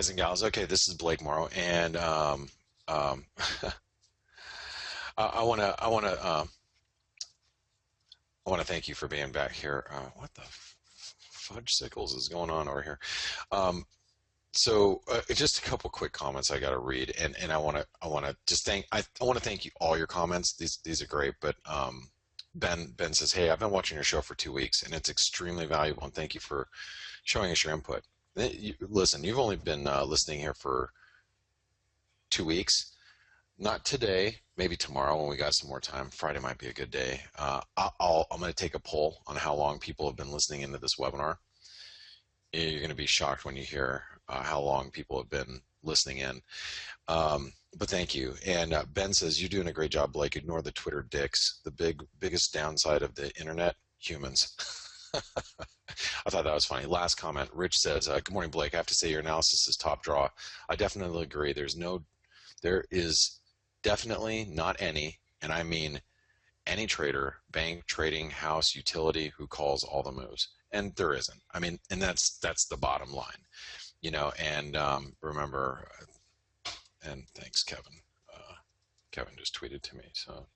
guys and gals. Okay, this is Blake Morrow, and um, I want to, I want to thank you for being back here. What the fudge sickles is going on over here? Um, just a couple quick comments I got to read, and I want to just I want to thank you all your comments. These are great, but Ben says, hey, I've been watching your show for 2 weeks, and it's extremely valuable, and thank you for showing us your input. Listen, you've only been listening here for 2 weeks. Not today, maybe tomorrow when we got some more time. Friday might be a good day. I'm going to take a poll on how long people have been listening into this webinar. You're going to be shocked when you hear how long people have been listening in. But thank you. And Ben says, you're doing a great job, Blake. Ignore the Twitter dicks. The biggest downside of the internet, humans. I thought that was funny. Last comment. Rich says, good morning, Blake. I have to say your analysis is top draw. I definitely agree. There is definitely not any, and I mean any trader, bank, trading, house, utility who calls all the moves. And there isn't. I mean, and that's the bottom line, and remember, and thanks, Kevin. Kevin just tweeted to me, so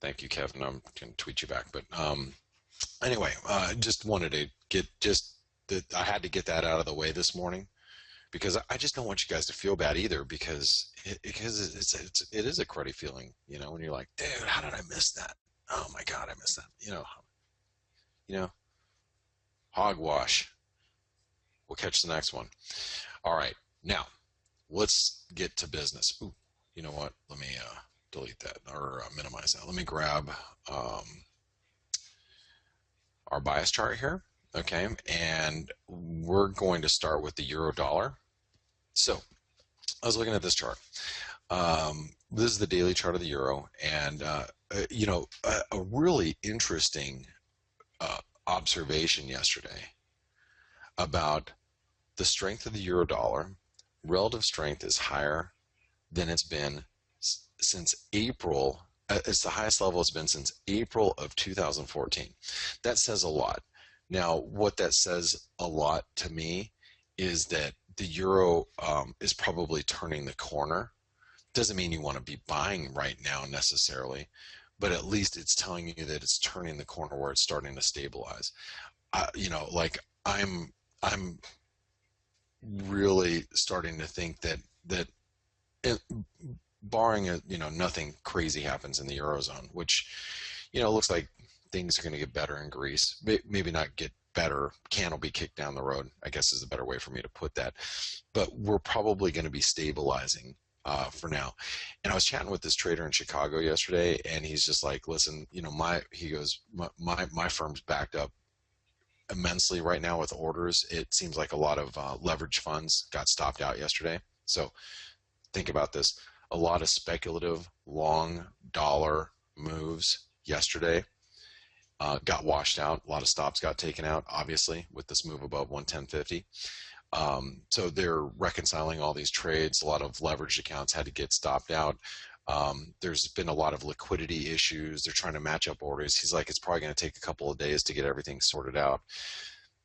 thank you, Kevin. I'm going to tweet you back. But anyway, just wanted to I had to get that out of the way this morning because I just don't want you guys to feel bad either because it is a cruddy feeling, when you're like, dude, how did I miss that? Oh my God, I missed that. Hogwash. We'll catch the next one. All right, now let's get to business. Ooh, you know what? Let me delete that or minimize that. Let me grab our bias chart here. Okay, and we're going to start with the euro dollar. So I was looking at this chart. This is the daily chart of the euro, and a really interesting observation yesterday about the strength of the euro dollar. Relative strength is higher than it's been since April. It's the highest level it's been since April of 2014. That says a lot. Now, what that says a lot to me is that the euro is probably turning the corner. Doesn't mean you want to be buying right now necessarily, but at least it's telling you that it's turning the corner where it's starting to stabilize. I'm really starting to think that it, barring nothing crazy happens in the eurozone, which looks like things are going to get better in Greece. Maybe not get better. Can will be kicked down the road, I guess is a better way for me to put that. But we're probably going to be stabilizing for now. And I was chatting with this trader in Chicago yesterday, and he's just like, listen, my firm's backed up immensely right now with orders. It seems like a lot of leverage funds got stopped out yesterday. So think about this. A lot of speculative long dollar moves yesterday got washed out. A lot of stops got taken out, obviously, with this move above 110.50. So they're reconciling all these trades. A lot of leveraged accounts had to get stopped out. There's been a lot of liquidity issues. They're trying to match up orders. He's like, it's probably going to take a couple of days to get everything sorted out.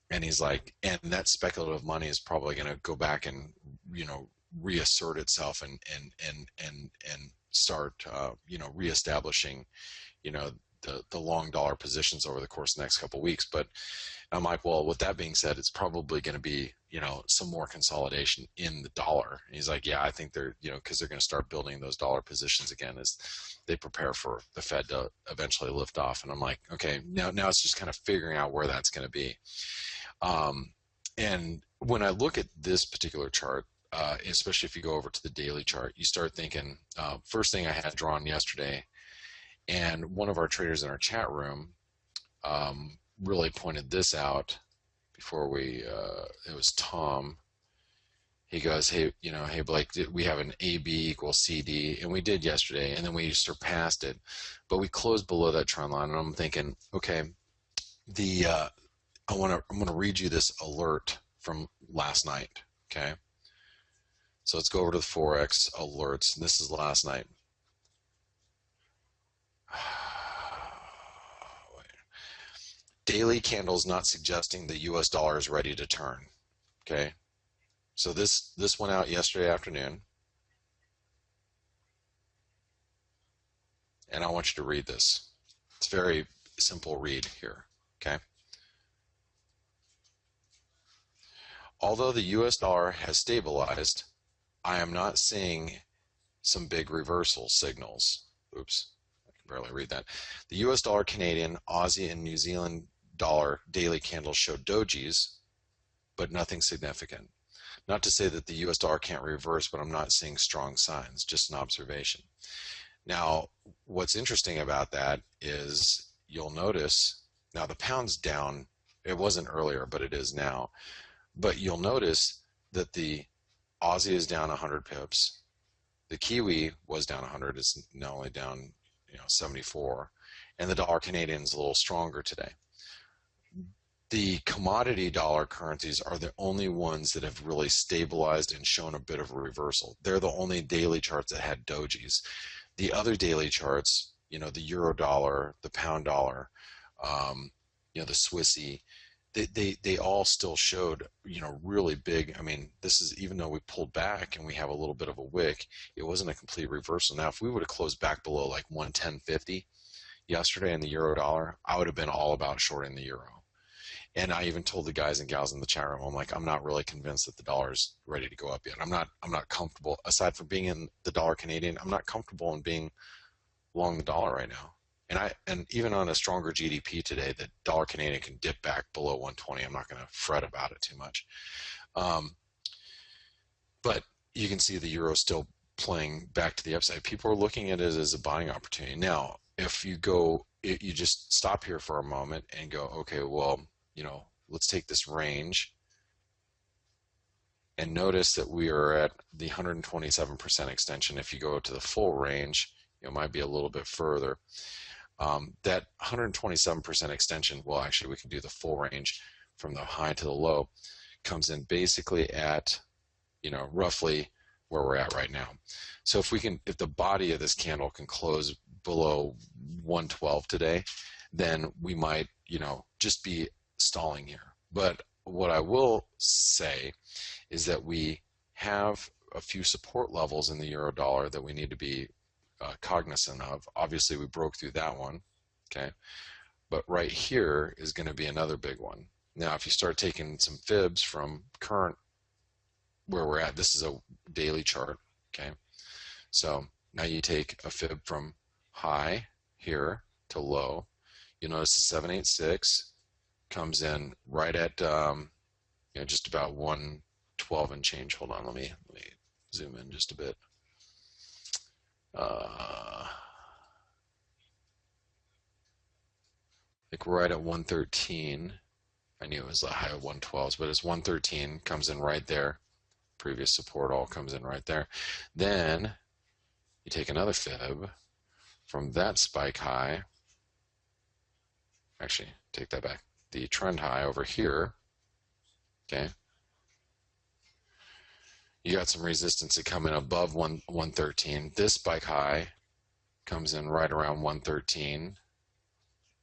And he's like, and that speculative money is probably going to go back and, reassert itself and start, reestablishing, the long dollar positions over the course of the next couple of weeks. But I'm like, well, with that being said, it's probably going to be, some more consolidation in the dollar. And he's like, yeah, I think they're, because they're going to start building those dollar positions again as they prepare for the Fed to eventually lift off. And I'm like, okay, now it's just kind of figuring out where that's going to be. And when I look at this particular chart, especially if you go over to the daily chart, you start thinking, first thing I had drawn yesterday, and one of our traders in our chat room really pointed this out before it was Tom. He goes, hey, hey, Blake, we have an AB equals CD, and we did yesterday, and then we surpassed it, but we closed below that trend line, and I'm thinking, okay, I'm going to read you this alert from last night, okay? So let's go over to the Forex alerts. This is last night. Daily candles not suggesting the US dollar is ready to turn. Okay, so this went out yesterday afternoon, and I want you to read this. It's very simple read here. Okay. Although the US dollar has stabilized, I am not seeing some big reversal signals. Oops, I can barely read that. The US dollar, Canadian, Aussie, and New Zealand dollar daily candles show dojis, but nothing significant. Not to say that the US dollar can't reverse, but I'm not seeing strong signs, just an observation. Now, what's interesting about that is you'll notice now the pound's down. It wasn't earlier, but it is now. But you'll notice that the Aussie is down 100 pips. The Kiwi was down 100. It's now only down, 74. And the dollar Canadian is a little stronger today. The commodity dollar currencies are the only ones that have really stabilized and shown a bit of a reversal. They're the only daily charts that had dojis. The other daily charts, the euro dollar, the pound dollar, the Swissy, they all still showed, really big. I mean, this is, even though we pulled back and we have a little bit of a wick, it wasn't a complete reversal. Now, if we would have closed back below like 110.50 yesterday in the euro dollar, I would have been all about shorting the euro. And I even told the guys and gals in the chat room, I'm like, I'm not really convinced that the dollar's ready to go up yet. I'm not comfortable, aside from being in the dollar Canadian, I'm not comfortable in being long the dollar right now. And even on a stronger GDP today, the dollar Canadian can dip back below 120. I'm not going to fret about it too much. But you can see the euro still playing back to the upside. People are looking at it as a buying opportunity. Now, if you just stop here for a moment and go, okay, well, let's take this range and notice that we are at the 127% extension. If you go to the full range, it might be a little bit further. That 127% extension, well, actually, we can do the full range from the high to the low, comes in basically at, roughly where we're at right now. So if the body of this candle can close below 112 today, then we might, just be stalling here. But what I will say is that we have a few support levels in the euro dollar that we need to be cognizant of. Obviously, we broke through that one, okay? But right here is going to be another big one. Now, if you start taking some fibs from current where we're at, this is a daily chart, okay? So now you take a fib from high here to low. You notice the 786 comes in right at just about 112 and change. Hold on, let me zoom in just a bit. Like right at 113. I knew it was the high of 112s, but it's 113, comes in right there. Previous support all comes in right there. Then you take another fib from that spike high. Actually, take that back. The trend high over here. Okay. You got some resistance to come in above 113. This spike high comes in right around 113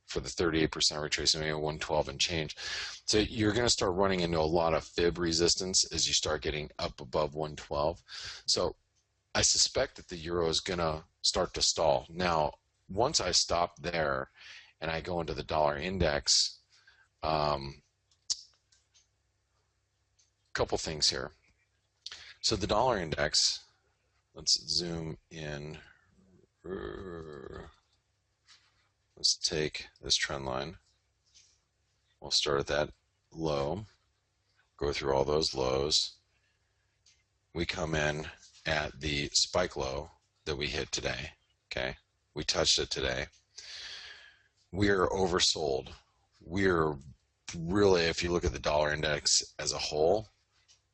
for the 38% retracement, maybe 112 and change. So you're going to start running into a lot of fib resistance as you start getting up above 112. So I suspect that the euro is going to start to stall. Now, once I stop there and I go into the dollar index, couple things here. So the dollar index, let's zoom in. Let's take this trend line. We'll start at that low, go through all those lows. We come in at the spike low that we hit today, okay? We touched it today. We're oversold. We're really, if you look at the dollar index as a whole,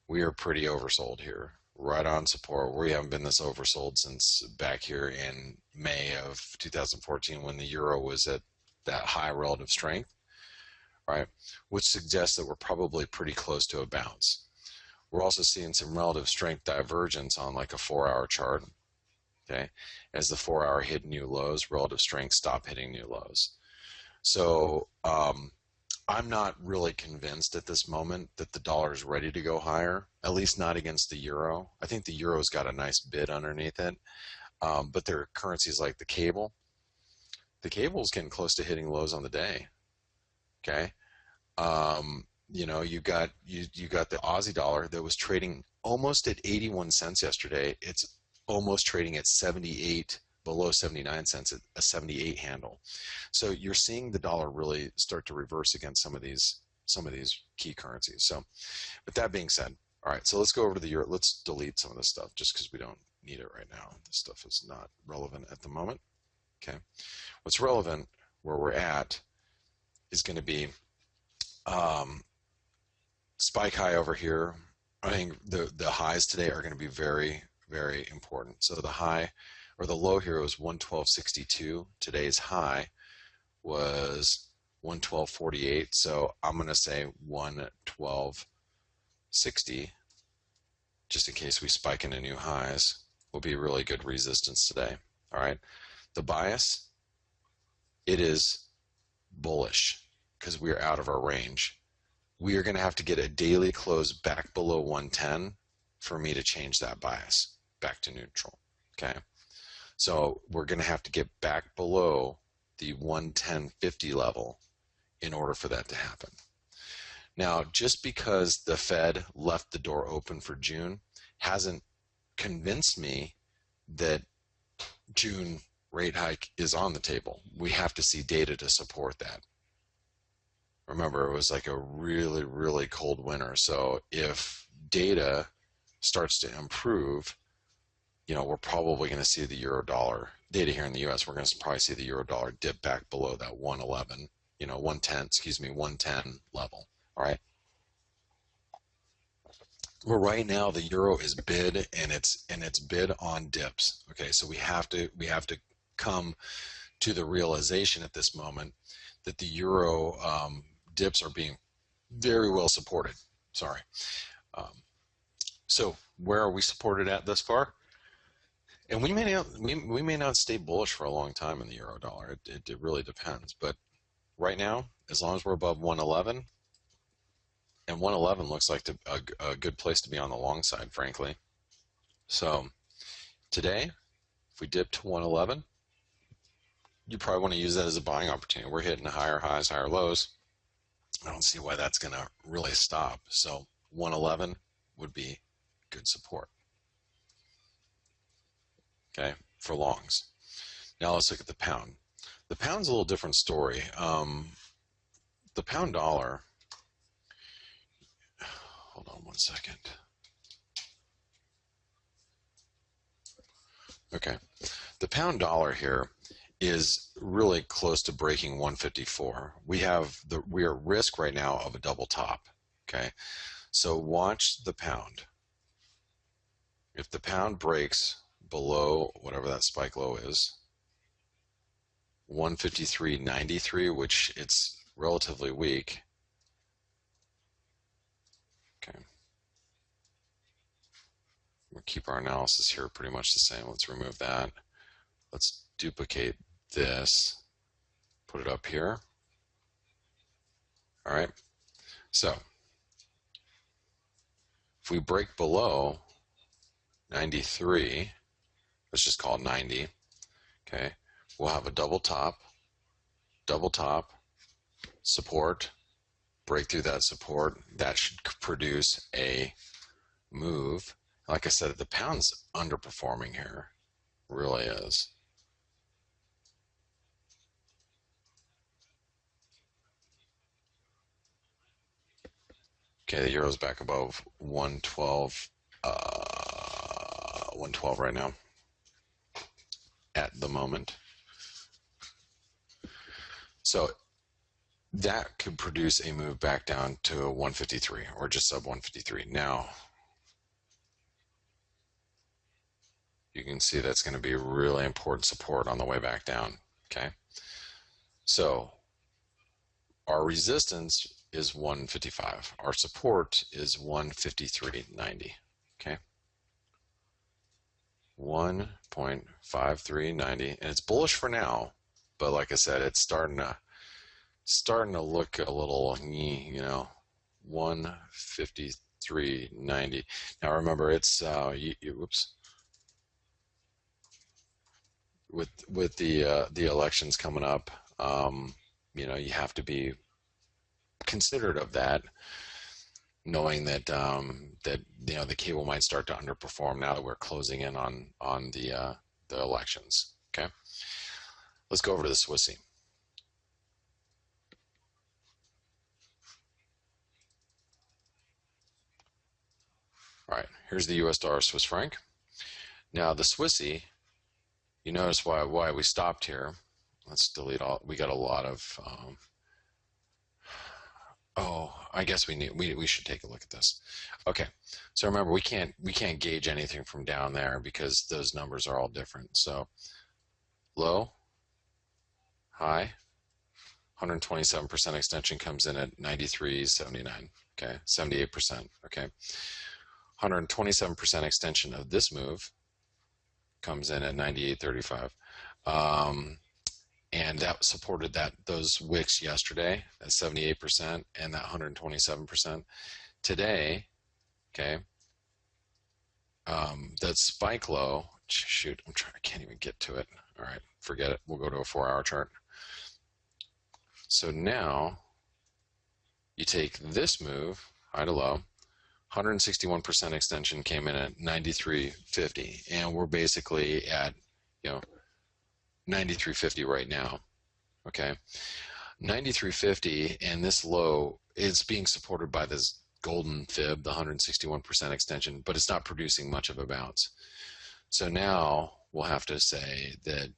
we are pretty oversold here, right on support. We haven't been this oversold since back here in May of 2014 when the euro was at that high relative strength, right? Which suggests that we're probably pretty close to a bounce. We're also seeing some relative strength divergence on like a 4-hour chart, okay? As the 4-hour hit new lows, relative strength stop hitting new lows. So I'm not really convinced at this moment that the dollar is ready to go higher, at least not against the euro. I think the euro's got a nice bid underneath it. But there are currencies like the cable. The cable's getting close to hitting lows on the day. Okay. You got the Aussie dollar that was trading almost at 81 cents yesterday. It's almost trading at 78, below 79 cents, at a 78 handle. So you're seeing the dollar really start to reverse against some of these key currencies. So with that being said, all right, so let's go over to the euro. Let's delete some of this stuff just because we don't need it right now. This stuff is not relevant at the moment. Okay. What's relevant where we're at is going to be spike high over here. I think the highs today are going to be very, very important. So the high or the low here was 112.62. Today's high was 112.48. So I'm going to say 112.60, just in case we spike into new highs, will be really good resistance today. All right. The bias, it is bullish because we're out of our range. We are going to have to get a daily close back below 110 for me to change that bias back to neutral. Okay. So we're going to have to get back below the 110.50 level in order for that to happen. Now, just because the Fed left the door open for June hasn't convinced me that June rate hike is on the table. We have to see data to support that. Remember, it was like a really, really cold winter. So if data starts to improve, we're probably going to see the euro dollar data here in the US. We're going to probably see the euro dollar dip back below that 111, 110 level. All right. Well, right now the euro is bid and it's bid on dips. Okay. So we have to come to the realization at this moment that the euro dips are being very well supported. Sorry. So where are we supported at thus far? And we may not stay bullish for a long time in the euro dollar. It really depends. But right now, as long as we're above 111, and 111 looks like a good place to be on the long side, frankly. So today, if we dip to 111, you probably want to use that as a buying opportunity. We're hitting higher highs, higher lows. I don't see why that's going to really stop. So 111 would be good support. Okay, for longs. Now let's look at the pound. The pound's a little different story. The pound dollar, hold on one second. Okay, the pound dollar here is really close to breaking 154. We are at risk right now of a double top. Okay, so watch the pound. If the pound breaks below whatever that spike low is, 153.93, which it's relatively weak. Okay, we'll keep our analysis here pretty much the same. Let's remove that. Let's duplicate this, put it up here. All right, so if we break below 93, let's just call it 90, okay, we'll have a double top, support, break through that support. That should produce a move. Like I said, the pound's underperforming here, really is. Okay, the euro's back above 112, 112 right now at the moment. So that could produce a move back down to 153 or just sub 153. Now, you can see that's going to be really important support on the way back down. Okay, so our resistance is 155. Our support is 153.90. Okay, 1.5390, and it's bullish for now, but like I said, it's starting starting to look a little, 153.90. Now remember, it's whoops, with the elections coming up, you have to be considerate of that, knowing that the cable might start to underperform now that we're closing in on the elections. Okay, let's go over to the Swissy. All right, here's the U.S. dollar Swiss franc. Now the Swissy, you notice why we stopped here. Let's delete all. We got a lot of. Oh, I guess we should take a look at this. Okay, so remember we can't gauge anything from down there because those numbers are all different. So low, high, 127% extension comes in at 93.79. Okay, 78%. Okay, 127% extension of this move comes in at 98.35. And that supported those wicks yesterday at 78% and that 127%. Today, okay, that spike low, shoot, I can't even get to it. All right, forget it. We'll go to a 4-hour chart. So now you take this move, high to low, 161% extension came in at 93.50, and we're basically at 93.50 right now. Okay, 93.50, and this low is being supported by this golden fib, the 161% extension, but it's not producing much of a bounce. So now we'll have to say that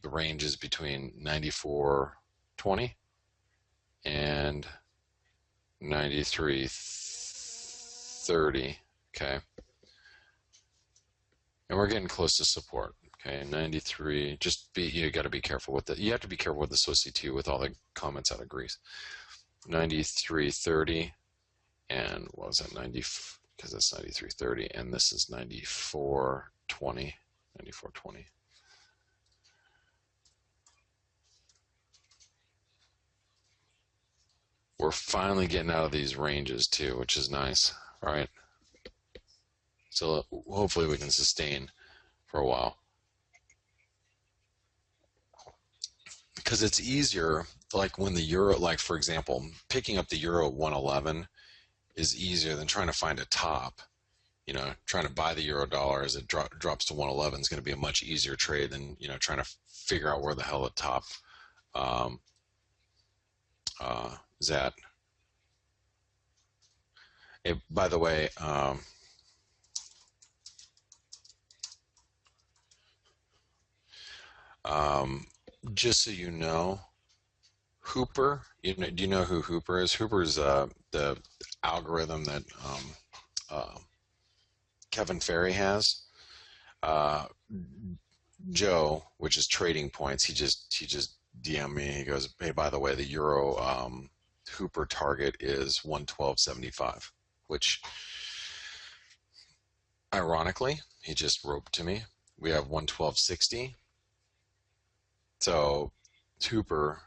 the range is between 94.20 and 93.30. Okay, and we're getting close to support. Okay, 93. You got to be careful with it. You have to be careful with the Swissy too, with all the comments out of Greece. 93.30, and what was that? 90, because that's 93.30, and this is 94.20. 94.20. We're finally getting out of these ranges too, which is nice. All right. So hopefully we can sustain for a while. Because it's easier, like when the euro, like for example, picking up the euro at 111 is easier than trying to find a top. Trying to buy the euro dollar as it drops to 111 is going to be a much easier trade than trying to figure out where the hell the top is at. Hey, by the way, just so you know, Hooper, do you know who Hooper is? Hooper is the algorithm that Kevin Ferry has. Joe, which is Trading Points, he just DM'd me. He goes, hey, by the way, the euro Hooper target is 112.75, which ironically he just wrote to me. We have 112.60. So Hooper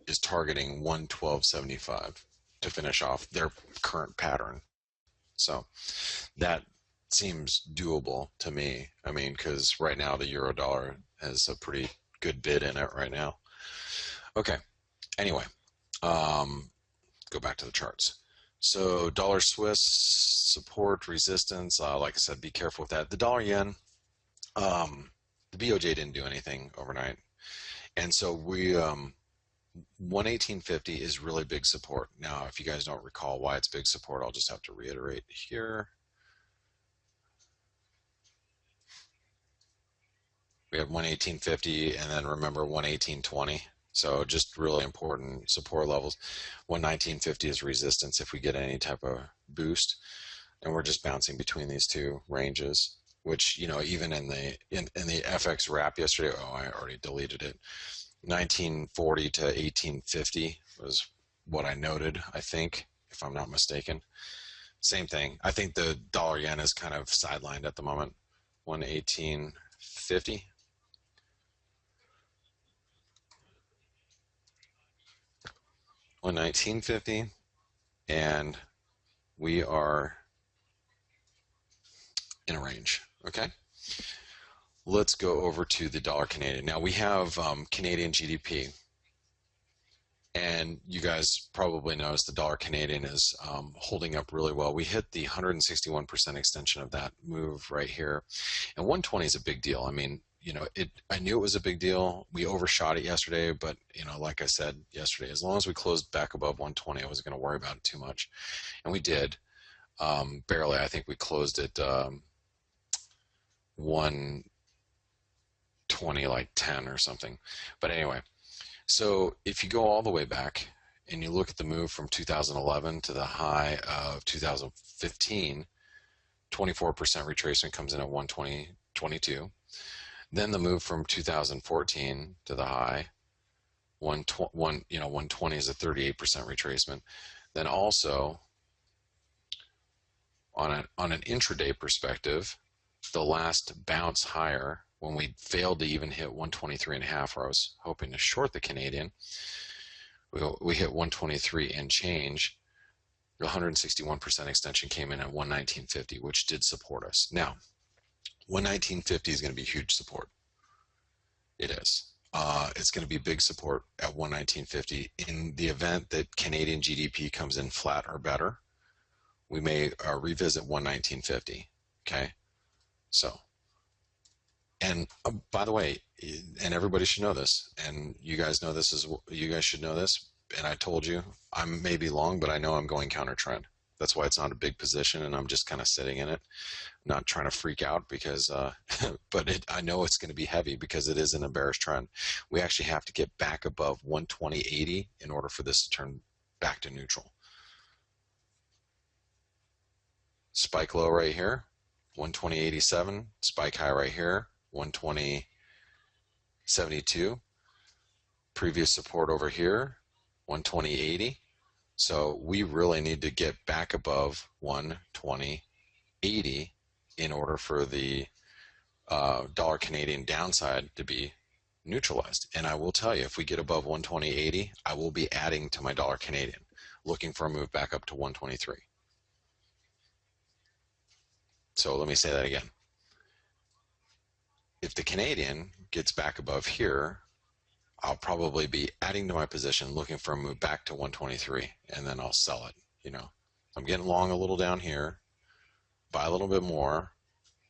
is targeting 112.75 to finish off their current pattern. So that seems doable to me. I mean, because right now the euro dollar has a pretty good bid in it right now. Okay. Anyway, go back to the charts. So dollar Swiss support, resistance. Like I said, be careful with that. The dollar yen, the BOJ didn't do anything overnight. And so we 118.50 is really big support. Now, if you guys don't recall why it's big support, I'll just have to reiterate here. We have 118.50 and then remember 118.20. So just really important support levels. 119.50 is resistance if we get any type of boost. And we're just bouncing between these two ranges, which, even in the FX wrap yesterday, oh, I already deleted it. 1940 to 1850 was what I noted, I think, if I'm not mistaken. Same thing. I think the dollar yen is kind of sidelined at the moment. 118.50. 119.50, and we are in a range. Okay. Let's go over to the dollar Canadian. Now we have Canadian GDP, and you guys probably noticed the dollar Canadian is holding up really well. We hit the 161% extension of that move right here, and 120 is a big deal. I mean, I knew it was a big deal. We overshot it yesterday, but like I said yesterday, as long as we closed back above 120, I wasn't going to worry about it too much, and we did barely. I think we closed at 120 like 10 or something. But anyway, so if you go all the way back and you look at the move from 2011 to the high of 2015, 24% retracement comes in at 120.22. Then the move from 2014 to the high, 120 is a 38% retracement. Then also on an intraday perspective, the last bounce higher when we failed to even hit 123.5, where I was hoping to short the Canadian, we hit 123 and change. The 161% extension came in at 119.50, which did support us. Now, 119.50 is going to be huge support. It is. It's going to be big support at 119.50. In the event that Canadian GDP comes in flat or better, we may revisit 119.50. Okay, so. And by the way, and everybody should know this, and you guys know this as well, you guys should know this, and I told you, I may be long, but I know I'm going counter trend. That's why it's not a big position, and I'm just kind of sitting in it, not trying to freak out because, but I know it's going to be heavy because it is in a bearish trend. We actually have to get back above 120.80 in order for this to turn back to neutral. Spike low right here, 120.87, spike high right here, 120.72. Previous support over here, 120.80. So we really need to get back above 120.80 in order for the dollar Canadian downside to be neutralized. And I will tell you, if we get above 120.80, I will be adding to my dollar Canadian, looking for a move back up to 123. So let me say that again. If the Canadian gets back above here, I'll probably be adding to my position, looking for a move back to 123, and then I'll sell it. I'm getting long a little down here, buy a little bit more,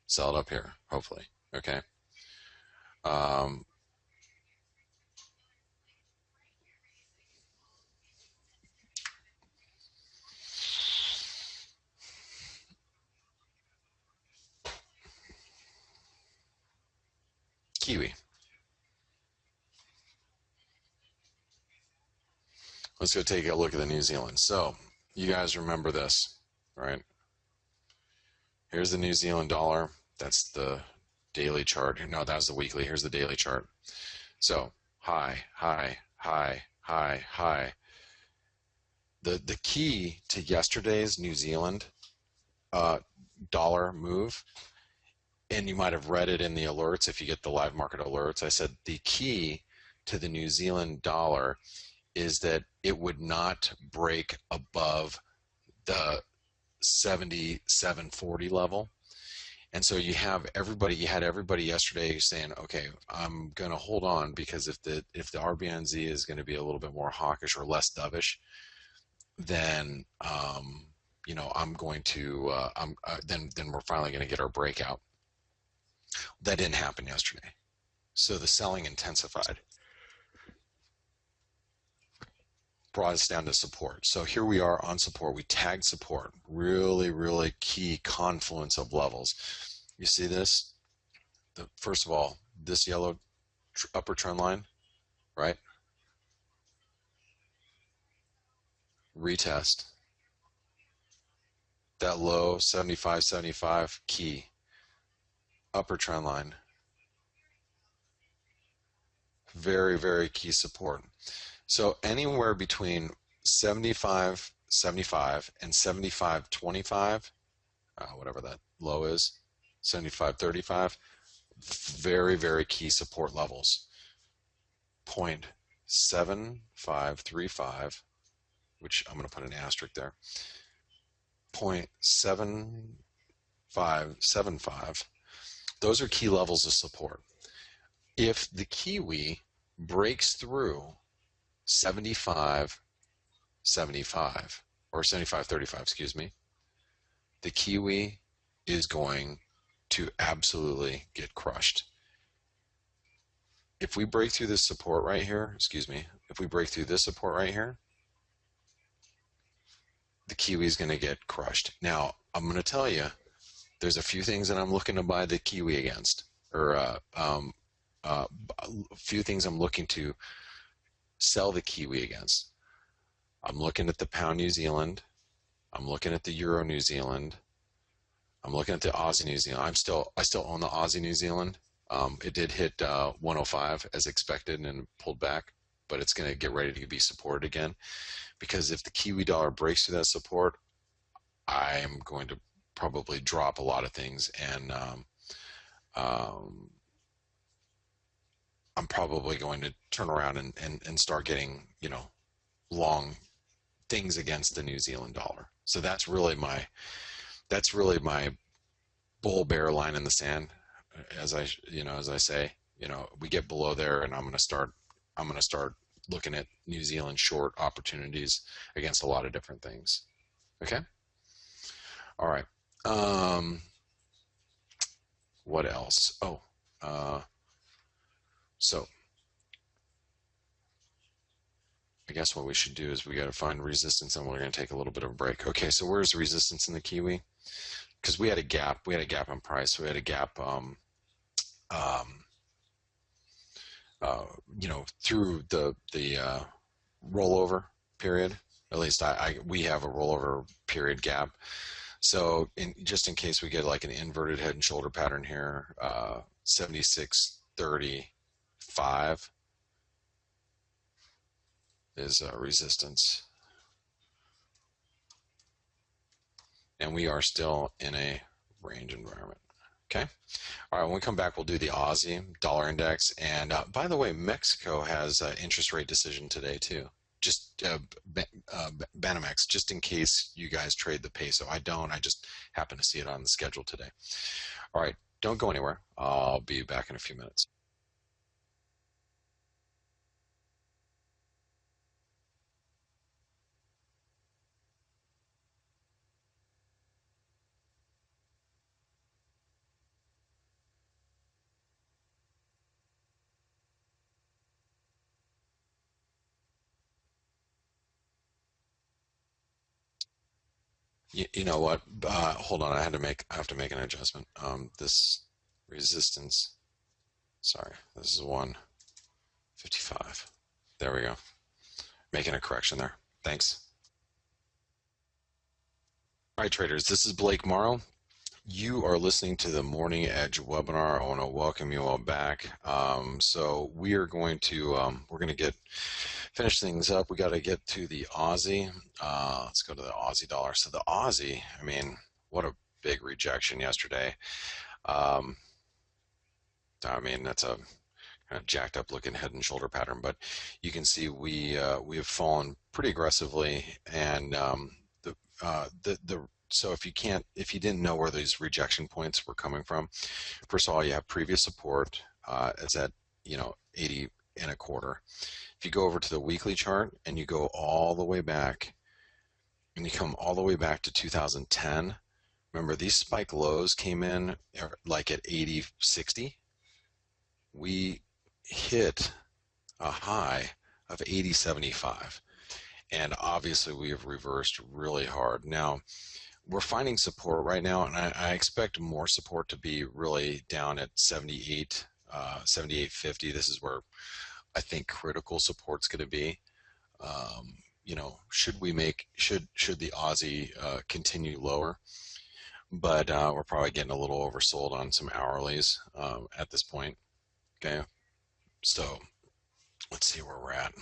sell it up here, hopefully. Okay. Kiwi. Let's go take a look at the New Zealand. So you guys remember this, right? Here's the New Zealand dollar. That's the daily chart. No, that was the weekly. Here's the daily chart. So high, high, high, high, high. The key to yesterday's New Zealand dollar move, and you might have read it in the alerts if you get the live market alerts, I said the key to the New Zealand dollar is that it would not break above the 77.40 level. And so you had everybody yesterday saying, okay, I'm going to hold on because if the RBNZ is going to be a little bit more hawkish or less dovish, then I'm going to then we're finally going to get our breakout. That didn't happen yesterday. So the selling intensified, brought us down to support. So here we are on support. We tagged support. Really, really key confluence of levels. You see this? First of all, this yellow upper trend line, right? Retest. That low, 75.75, key. Upper trend line. Very, very key support. So anywhere between 75.75 and 75.25, whatever that low is, 75.35, very, very key support levels. 0.7535 which I'm going to put an asterisk there, 0.7575. Those are key levels of support. If the Kiwi breaks through 75.75 or 75.35, excuse me, the Kiwi is going to absolutely get crushed. If we break through this support right here, excuse me, if we break through this support right here, the Kiwi is going to get crushed. Now, I'm going to tell you, there's a few things that I'm looking to buy the Kiwi against, or a few things I'm looking to sell the Kiwi against. I'm looking at the pound New Zealand. I'm looking at the Euro New Zealand. I'm looking at the Aussie New Zealand. I still own the Aussie New Zealand. It did hit 105 as expected and pulled back, but it's going to get ready to be supported again. Because if the Kiwi dollar breaks through that support, I'm going to probably drop a lot of things, and I'm probably going to turn around and start getting, long things against the New Zealand dollar. So that's really my bull bear line in the sand, as I say, we get below there, and I'm going to start looking at New Zealand short opportunities against a lot of different things. Okay. All right. What else? So I guess what we should do is we got to find resistance, and we're going to take a little bit of a break. Okay, so where's resistance in the Kiwi? Because we had a gap. We had a gap on price. We had a gap, through the rollover period. At least we have a rollover period gap. So just in case we get like an inverted head and shoulder pattern here, 76.35 is resistance. And we are still in a range environment. Okay. All right. When we come back, we'll do the Aussie dollar index. And by the way, Mexico has an interest rate decision today too. Just Banamex, just in case you guys trade the peso. I don't. I just happen to see it on the schedule today. All right. Don't go anywhere. I'll be back in a few minutes. You know what? Hold on. I have to make an adjustment. This resistance. Sorry, this is 155. There we go. Making a correction there. Thanks. All right, traders. This is Blake Morrow. You are listening to the Morning Edge webinar. I want to welcome you all back. So we are going to finish things up. We got to get to the Aussie. Let's go to the Aussie dollar. So the Aussie, I mean, what a big rejection yesterday. I mean, that's a kind of jacked up looking head and shoulder pattern, but you can see we have fallen pretty aggressively, and so if you didn't know where these rejection points were coming from, first of all, you have previous support. It's at 80 and a quarter. If you go over to the weekly chart and you go all the way back, and you come all the way back to 2010, remember these spike lows came in like at 80.60. We hit a high of 80.75, and obviously we have reversed really hard. Now we're finding support right now, and I expect more support to be really down at 78, 78.50. This is where I think critical support's going to be. Should the Aussie continue lower? But we're probably getting a little oversold on some hourlies at this point. Okay, so let's see where we're at.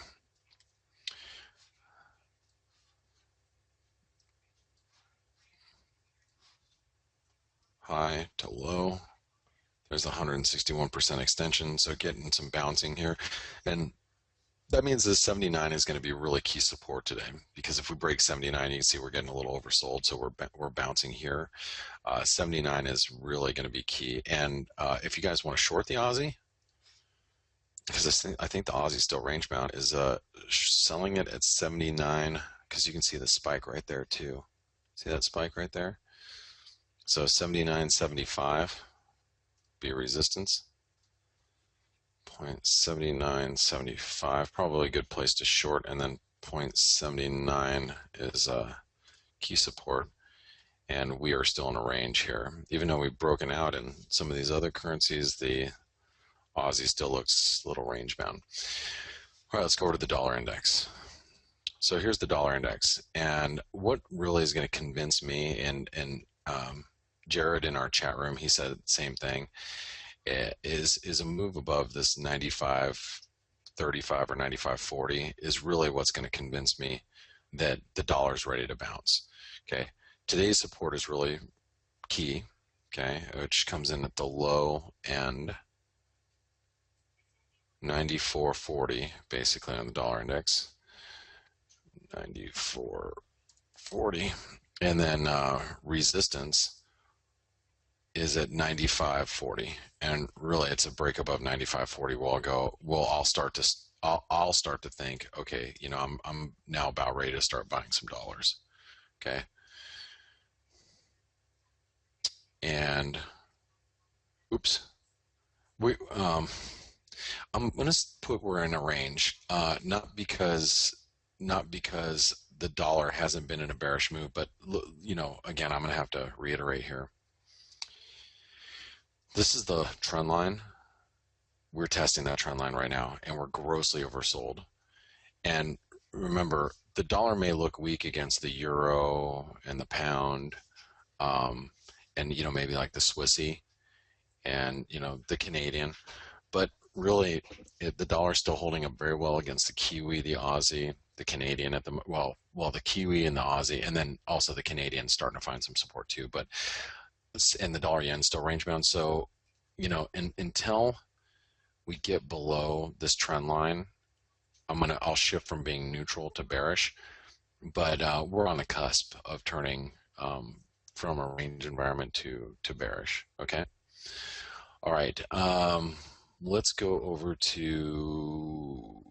High to low. There's 161% extension, so getting some bouncing here. And That means this 79 is going to be really key support today, because if we break 79, you can see we're getting a little oversold, so we're bouncing here. 79 is really going to be key. And if you guys want to short the Aussie, because I think the Aussie still range bound, is selling it at 79, because you can see the spike right there too. See that spike right there? So 79.75 be a resistance. 0.7975, probably a good place to short, and then 0.79 is key support. And we are still in a range here. Even though we've broken out in some of these other currencies, the Aussie still looks a little range bound. All right, let's go over to the dollar index. So here's the dollar index, and what really is going to convince me, and Jared in our chat room, he said the same thing, is a move above this 95.35 or 95.40 is really what's going to convince me that the dollar's ready to bounce. Okay, today's support is really key. Okay, which comes in at the low end, 94.40 basically on the dollar index, 94.40, and then resistance is at 95.40, and really it's a break above 95.40. I'll start to think, okay, I'm now about ready to start buying some dollars. Okay, and oops, we I'm gonna put we're in a range, not because the dollar hasn't been in a bearish move, but again, I'm gonna have to reiterate here. This is the trend line. We're testing that trend line right now, and we're grossly oversold. And remember, the dollar may look weak against the euro and the pound, um, and maybe like the Swissy and the Canadian, but really the dollar's still holding up very well against the Kiwi, the Aussie, the Canadian at the the Kiwi and the Aussie, and then also the Canadian starting to find some support too. But and the dollar yen still range bound. So until we get below this trend line, I'll shift from being neutral to bearish, but we're on the cusp of turning from a range environment to bearish. Okay. All right. Let's go over to